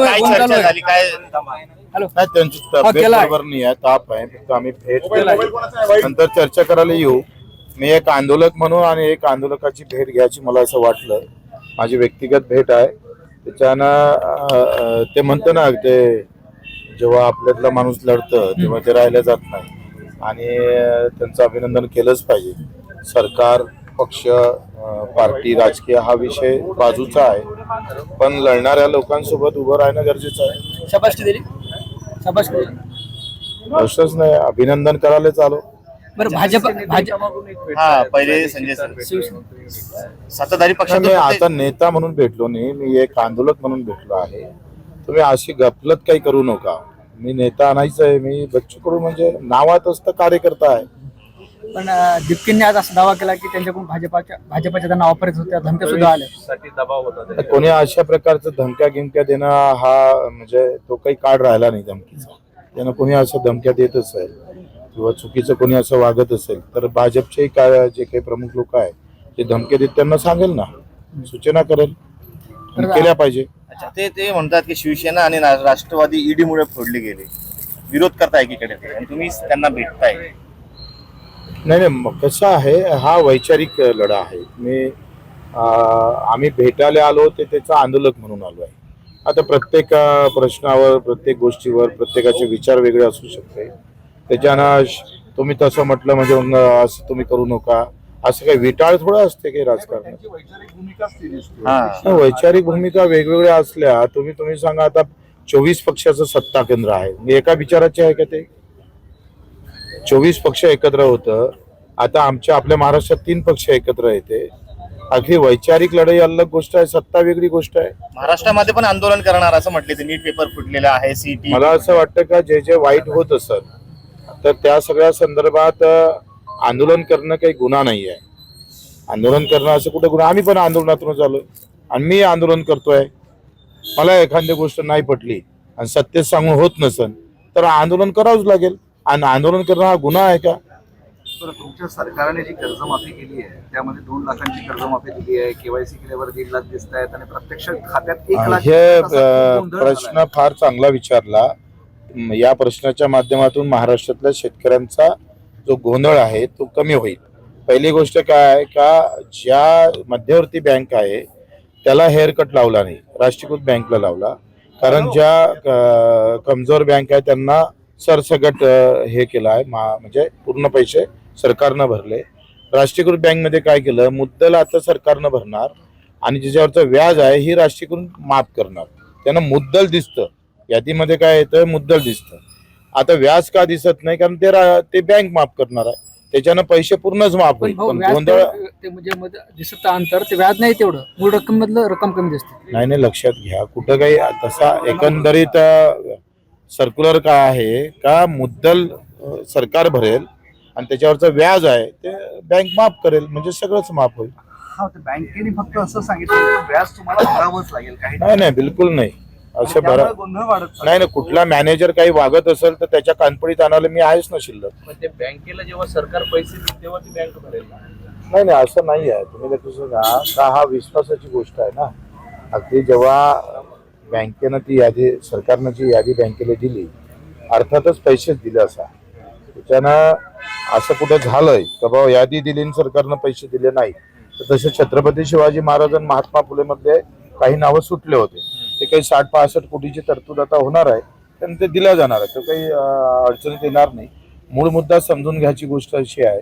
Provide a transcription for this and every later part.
काय चर्चा झाली काय? नाही, त्यांची तब्येत बरोबर नाही आहे, ताप आहे, फक्त आम्ही भेट केली, नंतर चर्चा करायला येऊ. मी एक आंदोलक म्हणून आणि एक आंदोलकाची भेट घ्यायची मला असं वाटलं. माझी व्यक्तिगत भेट आहे. त्याच्यानं ते म्हणतं ना, ते जेव्हा आपल्यातला माणूस लढतं तेव्हा ते राहिलं जात नाही आणि त्यांचं अभिनंदन केलंच पाहिजे. सरकार, पक्ष, पार्टी, राजकीय हा विषय बाजूचा आहे, पण लढणाऱ्या लोकांसोबत उभं राहणं गरजेचं आहे. शाबासकी दिली, शाबासकी. गोष्टच नाही, अभिनंदन करायलाच आलो. बरं, भाजप हा पहिले संजय सत्ताधारी मी पक्षात आता नेता म्हणून भेटलो नाही, मी एक आंदोलक म्हणून भेटलो आहे. तुम्ही अशी गफलत काही करू नका. मी नेता आणायचं आहे, मी बच्चू कडू म्हणजे नावातच तर कार्यकर्ता आहे. पण दिपकींनी आज असा दावा केला की त्यांच्याकडून भाजपाच्या त्यांना ऑफर होत्या, धमक्या सुद्धा आल्या. कोणी अशा प्रकारचं धमक्या गिमक्या देणं हा म्हणजे तो काही काळ राहिला नाही धमकीचा. त्यांना कोणी असं धमक्या देत असेल किंवा चुकीचं कोणी असं वागत असेल तर भाजपचे काय जे काही प्रमुख लोक आहेत ते धमके देत त्यांना सांगेल ना, सूचना करेल, केल्या पाहिजे. अच्छा, ते म्हणतात की शिवसेना आणि राष्ट्रवादी ईडी मुळे फोडले गेले, विरोध करताय एकीकडे आणि तुम्ही त्यांना भेटताय. नाही, कसं आहे, हा वैचारिक लढा आहे. आम्ही भेटायला आलो ते त्याचा आंदोलक म्हणून आलो आहे. आता प्रत्येक प्रश्नावर, प्रत्येक गोष्टीवर प्रत्येकाचे विचार वेगळे असू शकते. त्याच्यानं तुम्ही तसं म्हटलं म्हणजे असं तुम्ही करू नका, असं काही विटाळ थोडं असते काही राजकारणात. वैचारिक भूमिका वेगवेगळ्या असल्या, तुम्ही सांगा, आता 24 पक्षाचं सत्ता केंद्र आहे, एका विचाराचे आहे का ते? 24 पक्ष एकत्र होतं. आता आपल्या महाराष्ट्रात 3 पक्ष एकत्र येते. अगदी वैचारिक लढाई अलग गोष्ट आहे, सत्ता वेगळी गोष्ट आहे. महाराष्ट्रामध्ये पण आंदोलन करणार असं म्हटले, ते नीट पेपर फुटलेला आहे, सीटी. मला असं वाटतं का जे वाईट होत असत तर त्या सगळ्या संदर्भात आंदोलन करणं काही गुन्हा नाही आहे. आंदोलन करणं असं कुठं गुन्हा? आम्ही पण आंदोलनातून आलोय आणि मी आंदोलन करतोय. मला एखादी गोष्ट नाही पटली आणि सत्य सांगून होत नसेल तर आंदोलन करावंच लागेल. आणि आंदोलन करणं हा गुन्हा आहे का? तुमच्या सरकारने जी कर्जमाफी केली आहे त्यामध्ये 2 लाखांची कर्जमाफी दिली आहे, केवायसी केल्यावर 1.5 लाख दिसत आहेत आणि प्रत्यक्ष खात्यात 1 लाख. हे प्रश्न फार चांगला विचारला. या प्रश्नाच्या माध्यमातून महाराष्ट्रातल्या शेतकऱ्यांचा जो गोंधळ आहे तो कमी होईल. पहिली गोष्ट काय आहे का, ज्या मध्यवर्ती बँक आहे त्याला हेअरकट लावला नाही, राष्ट्रीयकृत बँकला लावला. कारण ज्या कमजोर बँक आहे त्यांना सरसकट हे केलं आहे, म्हणजे पूर्ण पैसे सरकारनं भरले. राष्ट्रीयकृत बँकमध्ये काय केलं, मुद्दल आता सरकारनं भरणार आणि ज्याच्यावरचं व्याज आहे ही राष्ट्रीयकृत माफ करणार. त्यांना मुद्दल दिसतं, यादीमध्ये काय येतं, मुद्दल दिसतं. आता व्याज का दिसत नाही? कारण ते बँक माफ करणार आहे, त्याच्यानं पैसे पूर्णच माफ होईल. पण गोंधळ म्हणजे दिसत अंतर, ते व्याज नाही तेवढं, मूळ रक्कम मधलं रक्कम कमी दिसते. नाही, लक्षात घ्या, कुठं काही तसा एकंदरीत सर्क्युलर काय आहे का, मुद्दल सरकार भरेल आणि त्याच्यावरचं व्याज आहे ते बँक माफ करेल, म्हणजे सगळंच माफ होईल. बँकेने फक्त असं सांगितलं व्याज तुम्हाला भरावंच लागेल. नाही, बिलकुल नाही. असं बरं नाही. कुठला मॅनेजर काही वागत असेल तर त्याच्या कानपडीत आणायला मी आहेच ना शिल्लक. ते बँकेला जेव्हा सरकार पैसे देईल तेव्हा ती बँक भरेल. नाही, असं नाही आहे. तुम्ही लक्षात घ्या का, हा विश्वासाची गोष्ट आहे ना. अगदी जेव्हा बँकेनं ती यादी, सरकारनं जी यादी बँकेला दिली, अर्थातच पैसेच दिले असा. त्याच्यानं असं कुठं झालंय का बाबा यादी दिली आणि सरकारनं पैसे दिले नाही. तर तसे छत्रपती शिवाजी महाराज आणि महात्मा फुले मधले काही नावं सुटले होते, ते काही 60-65 कोटीची तरतूद आता होणार आहे, त्यांना ते दिल्या जाणार आहे, तर काही अडचणीत येणार नाही. मूळ मुद्दा समजून घ्यायची गोष्ट अशी आहे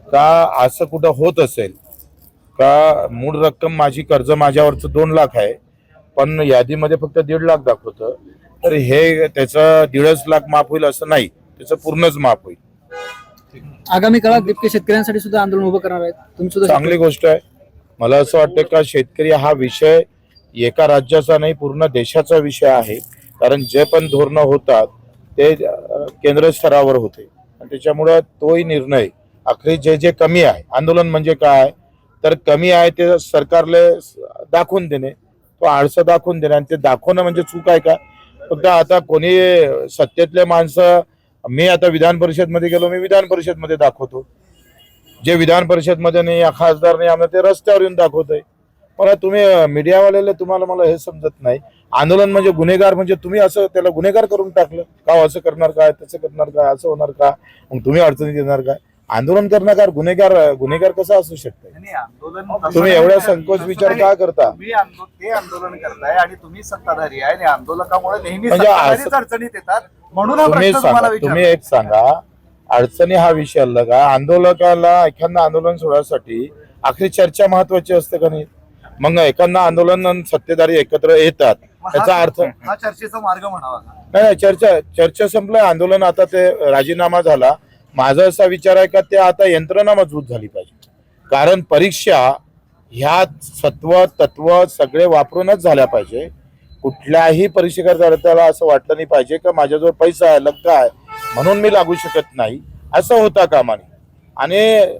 का, असं कुठं होत असेल का, मूळ रक्कम माझी कर्ज माझ्यावरचं 2 लाख आहे पण यादीमध्ये फक्त 1.5 लाख दाखवतं, तर हे त्याचं 1.5 लाख माफ होईल असं नाही, त्याचं पूर्णच माफ होईल. आगामी काळात दिपके शेतकऱ्यांसाठी सुद्धा आंदोलन उभं करणार आहेत तुम्ही सुद्धा? चांगली गोष्ट आहे. मला असं वाटतं का शेतकरी हा विषय एका राज्याचा नाही, पूर्ण देशाचा विषय आहे. कारण जे पण धोरणं होतात ते केंद्र स्तरावर होते आणि त्याच्यामुळं तोही निर्णय अखेरी जे कमी आहे, आंदोलन म्हणजे काय तर कमी आहे ते सरकारला दाखवून देणे, तो आळसा दाखवून देणे. आणि ते दाखवणं म्हणजे चूक आहे का? फक्त आता कोणी सत्तेतले माणसं, मी आता विधान परिषद मध्ये गेलो, मी विधान परिषद मध्ये दाखवतो. जे विधान परिषद मध्ये नाही, खासदार नाही, आम्हाला ते रस्त्यावर येऊन दाखवतोय. पण तुम्ही मीडियावाल्याला तुम्हाला मला हे समजत नाही. आंदोलन म्हणजे गुन्हेगार म्हणजे तुम्ही असं त्याला गुन्हेगार करून टाकलं का? असं करणार काय, तसं करणार काय, असं होणार का, मग तुम्ही अडचणीत येणार काय? आंदोलन करणार गुन्हेगार कसा असू शकतो? नाही, आंदोलन तुम्ही एवढा संकोच विचार का करता? तुम्ही ते आंदोलन करताय आणि तुम्ही सत्ताधारी आहे आणि आंदोलकामुळे नेहमी म्हणजे सत्ताधारीच अडचणीत येतात, म्हणून हा तुम्ही प्रश्न तुम्हाला सांगा, तुम्ही विचारला. एक सांगा, अडचणी हा विषय अलग आहे. आंदोलकाला एखादा आंदोलन सोडण्यासाठी आखरी चर्चा महत्वाची असते का नाही? मग एखादा आंदोलन आणि सत्तेधारी एकत्र येतात याचा अर्थ हा चर्चेचा मार्ग म्हणावा का? नाही, चर्चा संपलं. आंदोलन आता ते राजीनामा झाला. माझा असा विचार आहे का ते आता यंत्रणा मजबूत झाली पाहिजे, कारण परीक्षा ह्या तत्व सगळे वापरूनच झाल्या पाहिजे. कुठल्याही परीक्षेकरता असं वाटलं नाही पाहिजे का माझ्याजवळ पैसा आहे, लक्का आहे म्हणून मी लागू शकत नाही, असं होता कामा नये. आणि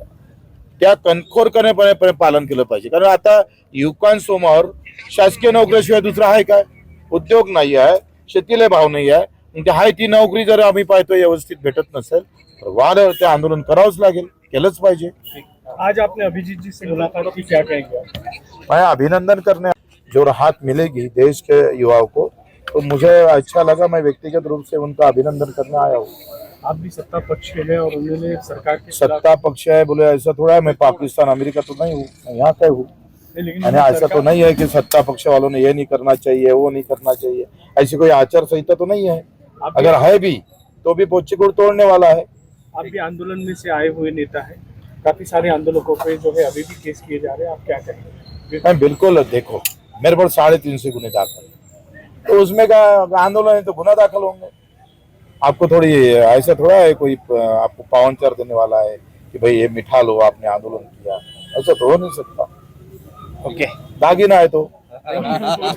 त्या कणखोरपणे पालन केलं पाहिजे, कारण आता युवकांसमोर शासकीय नोकरीशिवाय दुसरा आहे काय? उद्योग नाही आहे, शेतीला भाव नाही आहे. म्हणजे हाय ती नोकरी जर आम्ही पाहतो व्यवस्थित भेटत नसेल तर वाद ते आंदोलन करावंच लागेल, केलंच पाहिजे. आज आपने अभिजीत जी से मुलाकात की, क्या कहेंगे? मैं अभिनंदन करने जो राहत मिलेगी देश के युवाओं को, तो मुझे अच्छा लगा. मैं व्यक्तिगत रूप से उनका अभिनंदन करने आया हूँ. आप भी सत्ता पक्ष के हैं और उन्होंने सरकार के खिलाफ- सत्ता पक्ष है बोले ऐसा थोड़ा है. मैं पाकिस्तान अमेरिका तो नहीं हूँ, मैं यहाँ का हूँ. नहीं, लेकिन मैंने ऐसा तो सरकार- नहीं है कि सत्ता पक्ष वालों ने ये नहीं करना चाहिए, वो नहीं करना चाहिए, ऐसी कोई आचार संहिता तो नहीं है. आप अगर है भी तो भी पोची गुड़ तोड़ने वाला है. आप भी आंदोलन में से आए हुए नेता हैं, काफी सारे आंदोलकों पे जो है अभी भी केस किए जा रहे हैं, आप क्या कहेंगे? मैं बिल्कुल, देखो मेरे पर 350 गुने दाखिल है, तो उसमें का आंदोलन है तो गुना दाखिल होंगे. आपको थोड़ी ऐसा थोड़ा है कोई आपको पावनचार देने वाला है कि भाई ये मिठा लो आपने आंदोलन किया, ऐसा तो हो नहीं सकता. ओके. दागिना है तो